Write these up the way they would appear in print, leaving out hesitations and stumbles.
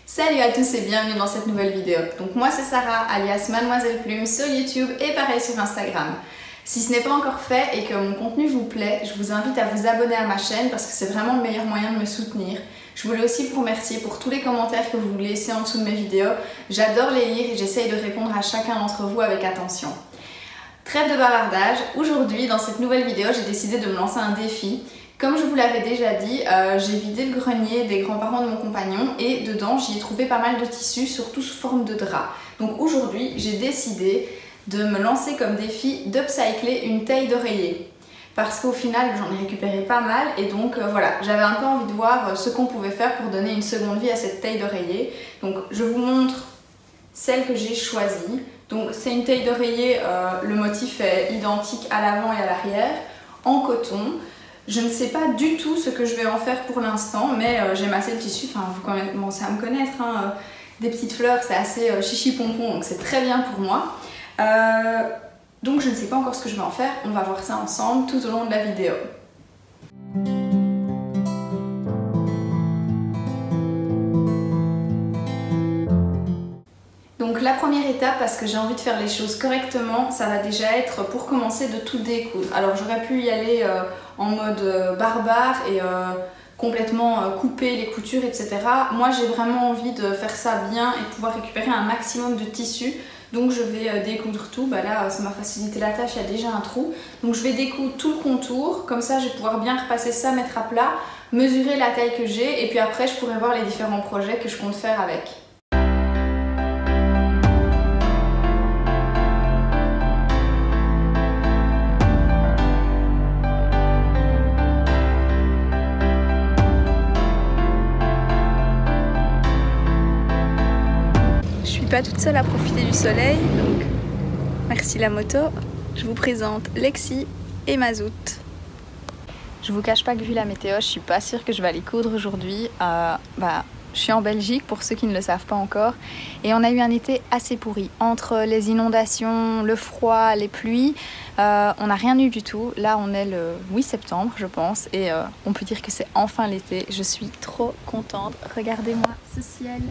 Salut à tous et bienvenue dans cette nouvelle vidéo. Donc moi c'est Sarah alias Mademoiselle Plume sur YouTube et pareil sur Instagram. Si ce n'est pas encore fait et que mon contenu vous plaît, je vous invite à vous abonner à ma chaîne parce que c'est vraiment le meilleur moyen de me soutenir. Je voulais aussi vous remercier pour tous les commentaires que vous laissez en dessous de mes vidéos. J'adore les lire et j'essaye de répondre à chacun d'entre vous avec attention. Trêve de bavardage, aujourd'hui dans cette nouvelle vidéo j'ai décidé de me lancer un défi. Comme je vous l'avais déjà dit, j'ai vidé le grenier des grands-parents de mon compagnon et dedans j'y ai trouvé pas mal de tissus, surtout sous forme de drap. Donc aujourd'hui j'ai décidé de me lancer comme défi d'upcycler une taille d'oreiller. Parce qu'au final j'en ai récupéré pas mal et donc voilà, j'avais un peu envie de voir ce qu'on pouvait faire pour donner une seconde vie à cette taille d'oreiller. Donc je vous montre celle que j'ai choisie. Donc c'est une taille d'oreiller, le motif est identique à l'avant et à l'arrière, en coton. Je ne sais pas du tout ce que je vais en faire pour l'instant, mais j'aime assez le tissu, enfin vous commencez à me connaître, hein, des petites fleurs c'est assez chichi pompon, donc c'est très bien pour moi. Donc je ne sais pas encore ce que je vais en faire, on va voir ça ensemble tout au long de la vidéo. Donc la première étape, parce que j'ai envie de faire les choses correctement, ça va déjà être pour commencer de tout découdre. Alors j'aurais pu y aller en mode barbare et complètement couper les coutures, etc. Moi j'ai vraiment envie de faire ça bien et de pouvoir récupérer un maximum de tissu. Donc je vais découdre tout. Bah là ça m'a facilité la tâche, il y a déjà un trou. Donc je vais découdre tout le contour, comme ça je vais pouvoir bien repasser ça, mettre à plat, mesurer la taille que j'ai et puis après je pourrai voir les différents projets que je compte faire avec. Pas toute seule à profiter du soleil, donc merci la moto. Je vous présente Lexi et Mazout. Je vous cache pas que vu la météo, je suis pas sûre que je vais aller coudre aujourd'hui. Je suis en Belgique pour ceux qui ne le savent pas encore et on a eu un été assez pourri. Entre les inondations, le froid, les pluies, on n'a rien eu du tout. Là on est le 8 septembre je pense et on peut dire que c'est enfin l'été. Je suis trop contente. Regardez-moi ce ciel.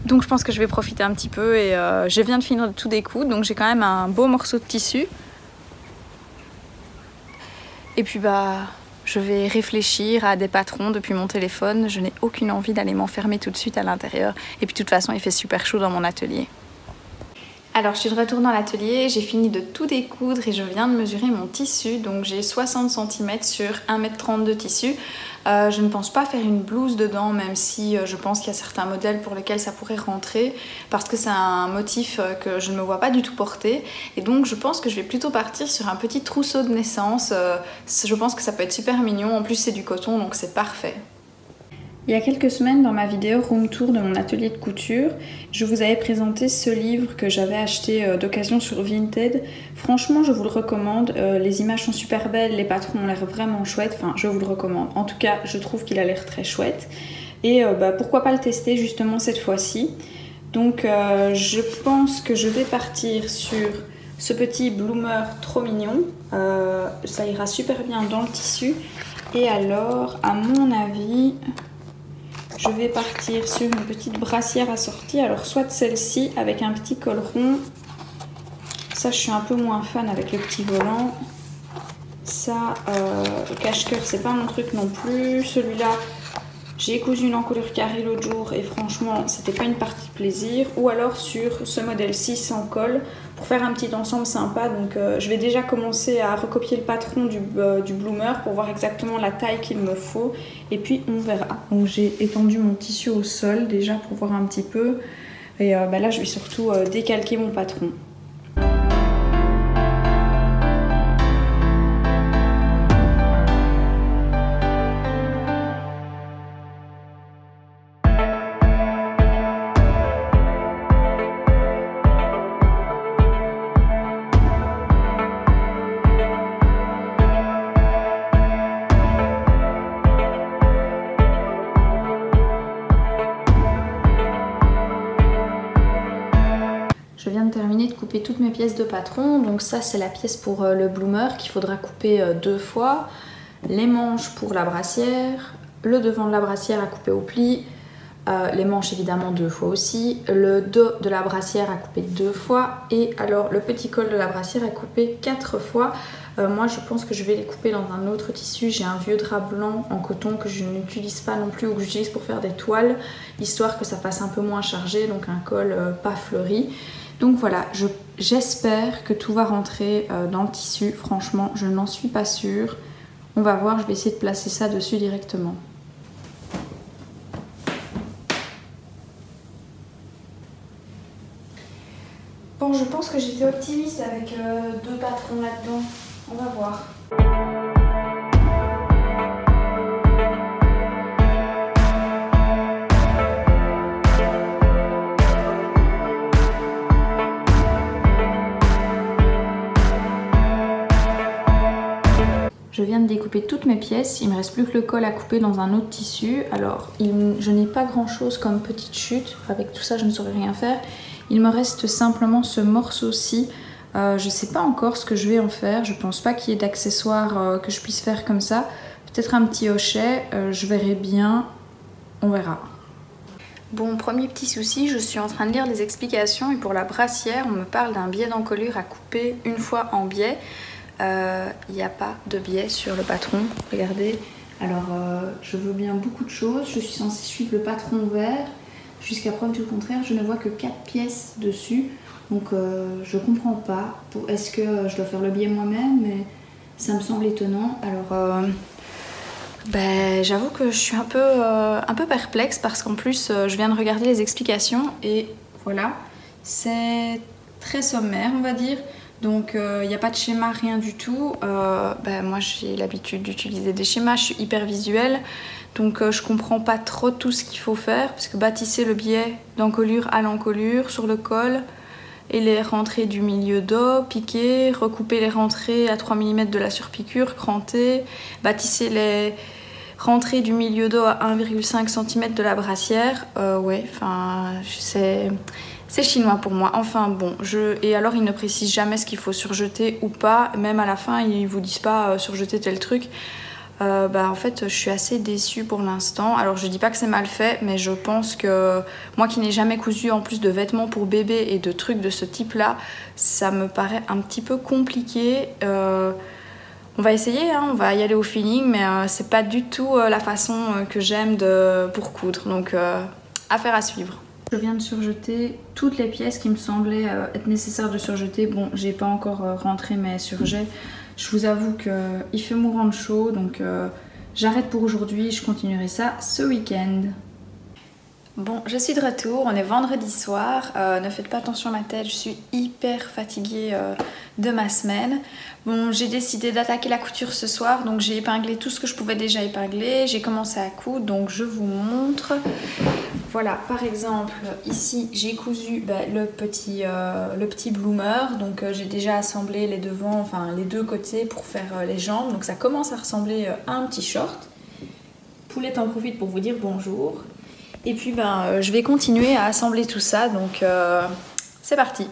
Donc je pense que je vais profiter un petit peu et je viens de finir de tout découdre, donc j'ai quand même un beau morceau de tissu. Et puis je vais réfléchir à des patrons depuis mon téléphone. Je n'ai aucune envie d'aller m'enfermer tout de suite à l'intérieur. Et puis de toute façon il fait super chaud dans mon atelier. Alors je suis de retour dans l'atelier, j'ai fini de tout découdre et je viens de mesurer mon tissu. Donc j'ai 60 cm sur 1,30 m de tissu. Je ne pense pas faire une blouse dedans, même si je pense qu'il y a certains modèles pour lesquels ça pourrait rentrer, parce que c'est un motif que je ne me vois pas du tout porter. Et donc je pense que je vais plutôt partir sur un petit trousseau de naissance. Je pense que ça peut être super mignon, en plus c'est du coton donc c'est parfait. Il y a quelques semaines, dans ma vidéo Room Tour de mon atelier de couture, je vous avais présenté ce livre que j'avais acheté d'occasion sur Vinted. Franchement, je vous le recommande. Les images sont super belles, les patrons ont l'air vraiment chouettes. Enfin, je vous le recommande. En tout cas, je trouve qu'il a l'air très chouette. Et pourquoi pas le tester justement cette fois-ci. Donc, je pense que je vais partir sur ce petit bloomer trop mignon. Ça ira super bien dans le tissu. Et alors, à mon avis, je vais partir sur une petite brassière assortie, alors soit celle-ci avec un petit col rond, ça je suis un peu moins fan avec le petit volant, ça le cache-cœur c'est pas mon truc non plus, celui-là j'ai cousu une encolure carrée l'autre jour et franchement c'était pas une partie de plaisir, ou alors sur ce modèle-ci sans col pour faire un petit ensemble sympa. Donc je vais déjà commencer à recopier le patron du bloomer pour voir exactement la taille qu'il me faut et puis on verra. Donc j'ai étendu mon tissu au sol déjà pour voir un petit peu et là je vais surtout décalquer mon patron. Je viens de terminer de couper toutes mes pièces de patron, donc ça c'est la pièce pour le bloomer qu'il faudra couper 2 fois, les manches pour la brassière, le devant de la brassière à couper au pli, les manches évidemment 2 fois aussi, le dos de la brassière à couper 2 fois et alors le petit col de la brassière à couper 4 fois. Moi je pense que je vais les couper dans un autre tissu. J'ai un vieux drap blanc en coton que je n'utilise pas non plus ou que j'utilise pour faire des toiles, histoire que ça fasse un peu moins chargé, donc un col pas fleuri. Donc voilà, j'espère que tout va rentrer dans le tissu. Franchement, je n'en suis pas sûre. On va voir, je vais essayer de placer ça dessus directement. Bon, je pense que j'étais optimiste avec 2 patrons là-dedans. On va voir. Je viens de découper toutes mes pièces, il me reste plus que le col à couper dans un autre tissu. Alors, je n'ai pas grand chose comme petite chute, avec tout ça je ne saurais rien faire. Il me reste simplement ce morceau-ci. Je ne sais pas encore ce que je vais en faire, je pense pas qu'il y ait d'accessoires que je puisse faire comme ça. Peut-être un petit hochet, je verrai bien, on verra. Bon, premier petit souci, je suis en train de lire les explications et pour la brassière, on me parle d'un biais d'encolure à couper une fois en biais. Il n'y a pas de biais sur le patron, regardez. Alors je veux bien beaucoup de choses, je suis censée suivre le patron vert. Jusqu'à preuve du contraire, je ne vois que 4 pièces dessus. Donc je comprends pas. Est-ce que je dois faire le biais moi-même? Mais ça me semble étonnant. Alors j'avoue que je suis un peu perplexe parce qu'en plus je viens de regarder les explications et voilà, c'est très sommaire on va dire. Donc il n'y a pas de schéma, rien du tout. Moi j'ai l'habitude d'utiliser des schémas, je suis hyper visuelle. Donc je comprends pas trop tout ce qu'il faut faire. Parce que bâtissez le biais d'encolure à l'encolure sur le col. Et les rentrées du milieu dos, piquer, recouper les rentrées à 3 mm de la surpiqûre, cranter. Bâtissez les rentrées du milieu dos à 1,5 cm de la brassière. Ouais, enfin c'est chinois pour moi. Enfin bon, et alors ils ne précisent jamais ce qu'il faut surjeter ou pas. Même à la fin, ils vous disent pas surjeter tel truc. En fait, je suis assez déçue pour l'instant. Alors je dis pas que c'est mal fait, mais je pense que moi qui n'ai jamais cousu en plus de vêtements pour bébé et de trucs de ce type-là, ça me paraît un petit peu compliqué. On va essayer, hein, on va y aller au feeling, mais c'est pas du tout la façon que j'aime pour coudre. Donc affaire à suivre. Je viens de surjeter toutes les pièces qui me semblaient être nécessaires de surjeter. Bon, j'ai pas encore rentré mes surjets. Je vous avoue qu'il fait mourant de chaud, donc j'arrête pour aujourd'hui. Je continuerai ça ce week-end. Bon, je suis de retour, on est vendredi soir. Ne faites pas attention à ma tête, je suis hyper fatiguée de ma semaine. Bon, j'ai décidé d'attaquer la couture ce soir, donc j'ai épinglé tout ce que je pouvais déjà épingler. J'ai commencé à coudre, donc je vous montre. Voilà, par exemple, ici j'ai cousu le petit bloomer. Donc j'ai déjà assemblé les devants, enfin les deux côtés pour faire les jambes. Donc ça commence à ressembler à un petit short. Poulette en profite pour vous dire bonjour. Et puis je vais continuer à assembler tout ça, donc c'est parti.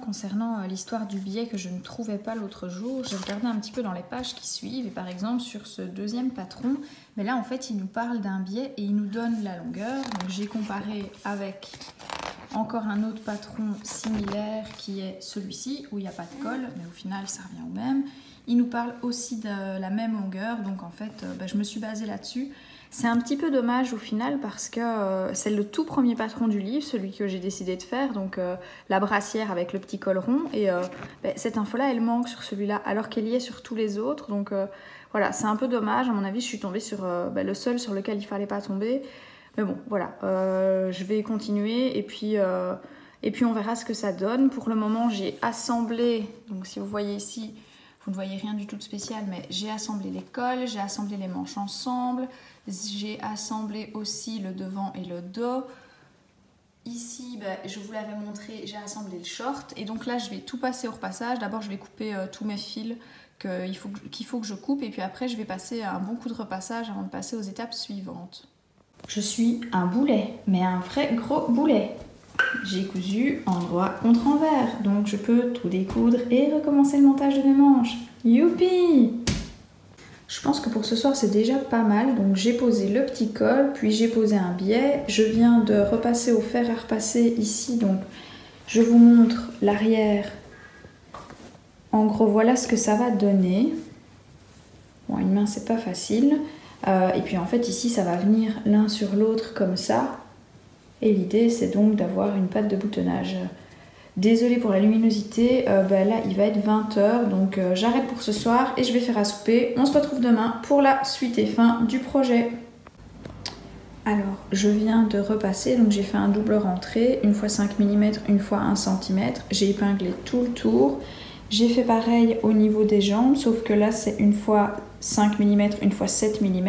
Concernant l'histoire du biais que je ne trouvais pas l'autre jour, j'ai regardé un petit peu dans les pages qui suivent et par exemple sur ce deuxième patron, mais là en fait il nous parle d'un biais et il nous donne la longueur. Donc j'ai comparé avec encore un autre patron similaire qui est celui-ci où il n'y a pas de colle, mais au final ça revient au même. Il nous parle aussi de la même longueur, donc en fait je me suis basée là-dessus. C'est un petit peu dommage au final parce que c'est le tout premier patron du livre, celui que j'ai décidé de faire, donc la brassière avec le petit col rond. Et cette info-là, elle manque sur celui-là alors qu'elle y est sur tous les autres. Donc voilà, c'est un peu dommage. À mon avis, je suis tombée sur le seul sur lequel il fallait pas tomber. Mais bon, voilà, je vais continuer et puis on verra ce que ça donne. Pour le moment, j'ai assemblé, donc si vous voyez ici, vous ne voyez rien du tout de spécial, mais j'ai assemblé les cols, j'ai assemblé les manches ensemble, j'ai assemblé aussi le devant et le dos. Ici, je vous l'avais montré, j'ai assemblé le short. Et donc là, je vais tout passer au repassage. D'abord, je vais couper tous mes fils qu'il faut que je coupe et puis après je vais passer un bon coup de repassage avant de passer aux étapes suivantes. Je suis un boulet, mais un vrai gros boulet. J'ai cousu endroit contre envers, donc je peux tout découdre et recommencer le montage de mes manches. Youpi! Je pense que pour ce soir c'est déjà pas mal, donc j'ai posé le petit col, puis j'ai posé un biais. Je viens de repasser au fer à repasser ici, donc je vous montre l'arrière. En gros voilà ce que ça va donner. Bon, une main c'est pas facile. Et puis en fait ici ça va venir l'un sur l'autre comme ça. Et l'idée c'est donc d'avoir une patte de boutonnage. Désolée pour la luminosité, là il va être 20 h, donc j'arrête pour ce soir et je vais faire à souper. On se retrouve demain pour la suite et fin du projet. Alors je viens de repasser, donc j'ai fait un double rentrée, une fois 5 mm, une fois 1 cm. J'ai épinglé tout le tour. J'ai fait pareil au niveau des jambes, sauf que là c'est une fois 5 mm, une fois 7 mm.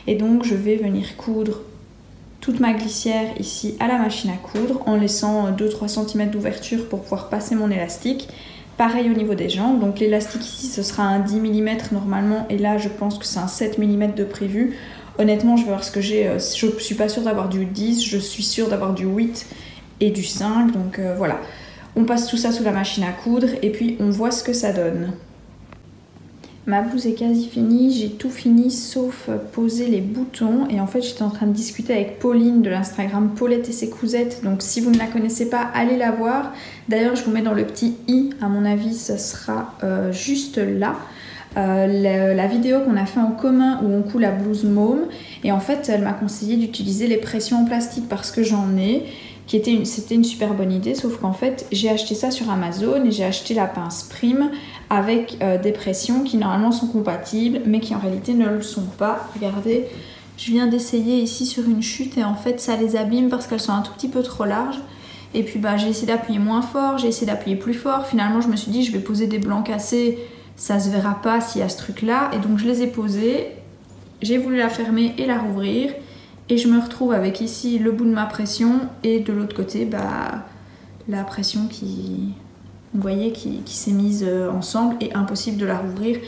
Et donc je vais venir coudre toute ma glissière ici à la machine à coudre en laissant 2-3 cm d'ouverture pour pouvoir passer mon élastique. Pareil au niveau des jambes, donc l'élastique ici ce sera un 10 mm normalement et là je pense que c'est un 7 mm de prévu. Honnêtement je vais voir ce que j'ai, je suis pas sûre d'avoir du 10, je suis sûre d'avoir du 8 et du 5, donc voilà. On passe tout ça sous la machine à coudre et puis on voit ce que ça donne. Ma blouse est quasi finie, j'ai tout fini sauf poser les boutons. Et en fait j'étais en train de discuter avec Pauline de l'Instagram Paulette et ses cousettes. Donc si vous ne la connaissez pas, allez la voir. D'ailleurs je vous mets dans le petit i, à mon avis ce sera juste là. La vidéo qu'on a fait en commun où on coud la blouse môme. Et en fait elle m'a conseillé d'utiliser les pressions en plastique parce que j'en ai. C'était une super bonne idée, sauf qu'en fait j'ai acheté ça sur Amazon et j'ai acheté la pince Prime avec des pressions qui normalement sont compatibles mais qui en réalité ne le sont pas. Regardez, je viens d'essayer ici sur une chute et en fait ça les abîme parce qu'elles sont un tout petit peu trop larges. Et puis j'ai essayé d'appuyer moins fort, j'ai essayé d'appuyer plus fort. Finalement je me suis dit je vais poser des blancs cassés, ça se verra pas s'il y a ce truc là. Et donc je les ai posés, j'ai voulu la fermer et la rouvrir. Et je me retrouve avec ici le bout de ma pression et de l'autre côté la pression qui, vous voyez, qui s'est mise ensemble et impossible de la rouvrir.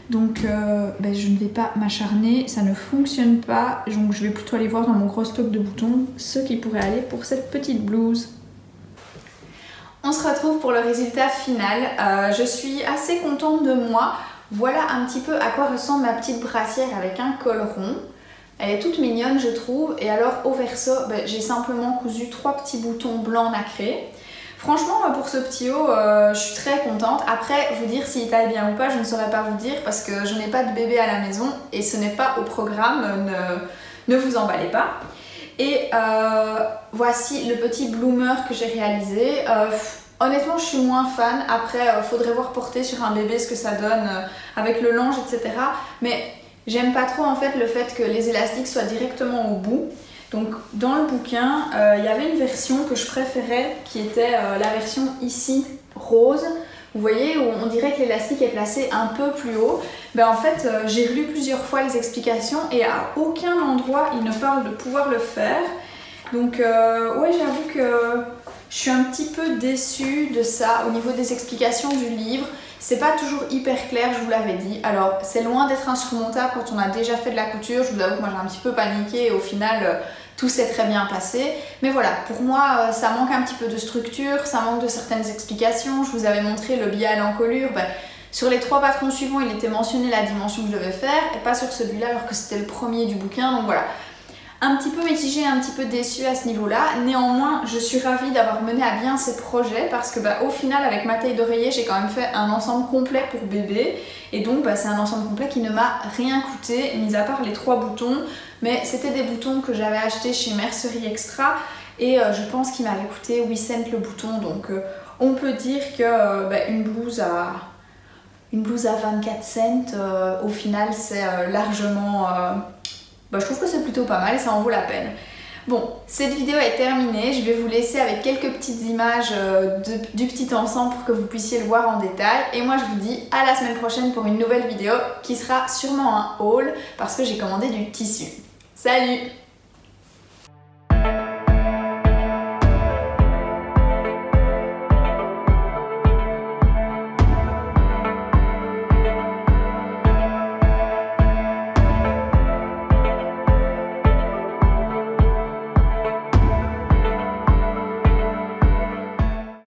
Donc je ne vais pas m'acharner, ça ne fonctionne pas. Donc je vais plutôt aller voir dans mon gros stock de boutons ce qui pourrait aller pour cette petite blouse. On se retrouve pour le résultat final. Je suis assez contente de moi. Voilà un petit peu à quoi ressemble ma petite brassière avec un col rond. Elle est toute mignonne je trouve, et alors au verso j'ai simplement cousu 3 petits boutons blancs nacrés. Franchement pour ce petit haut je suis très contente. Après vous dire s'il taille bien ou pas je ne saurais pas vous dire parce que je n'ai pas de bébé à la maison et ce n'est pas au programme, ne vous emballez pas. Et voici le petit bloomer que j'ai réalisé. Honnêtement je suis moins fan, après faudrait voir porter sur un bébé ce que ça donne avec le lange etc. Mais j'aime pas trop en fait le fait que les élastiques soient directement au bout. Donc dans le bouquin, il y avait une version que je préférais qui était la version ici rose. Vous voyez où on dirait que l'élastique est placé un peu plus haut. En fait j'ai relu plusieurs fois les explications et à aucun endroit il ne parle de pouvoir le faire. Donc ouais j'avoue que je suis un petit peu déçue de ça au niveau des explications du livre. C'est pas toujours hyper clair, je vous l'avais dit. Alors c'est loin d'être insurmontable quand on a déjà fait de la couture. Je vous avoue que moi j'ai un petit peu paniqué et au final tout s'est très bien passé. Mais voilà, pour moi ça manque un petit peu de structure, ça manque de certaines explications. Je vous avais montré le biais à l'encolure. Sur les 3 patrons suivants il était mentionné la dimension que je devais faire et pas sur celui-là alors que c'était le premier du bouquin. Donc voilà. Un petit peu mitigée, un petit peu déçue à ce niveau-là. Néanmoins, je suis ravie d'avoir mené à bien ces projets parce que au final, avec ma taille d'oreiller, j'ai quand même fait un ensemble complet pour bébé. Et donc, c'est un ensemble complet qui ne m'a rien coûté, mis à part les 3 boutons. Mais c'était des boutons que j'avais achetés chez Mercerie Extra et je pense qu'ils m'avaient coûté 8 cents le bouton. Donc, on peut dire que une blouse à 24 cents, au final, c'est largement... je trouve que c'est plutôt pas mal et ça en vaut la peine. Bon, cette vidéo est terminée. Je vais vous laisser avec quelques petites images du petit ensemble pour que vous puissiez le voir en détail. Et moi, je vous dis à la semaine prochaine pour une nouvelle vidéo qui sera sûrement un haul parce que j'ai commandé du tissu. Salut!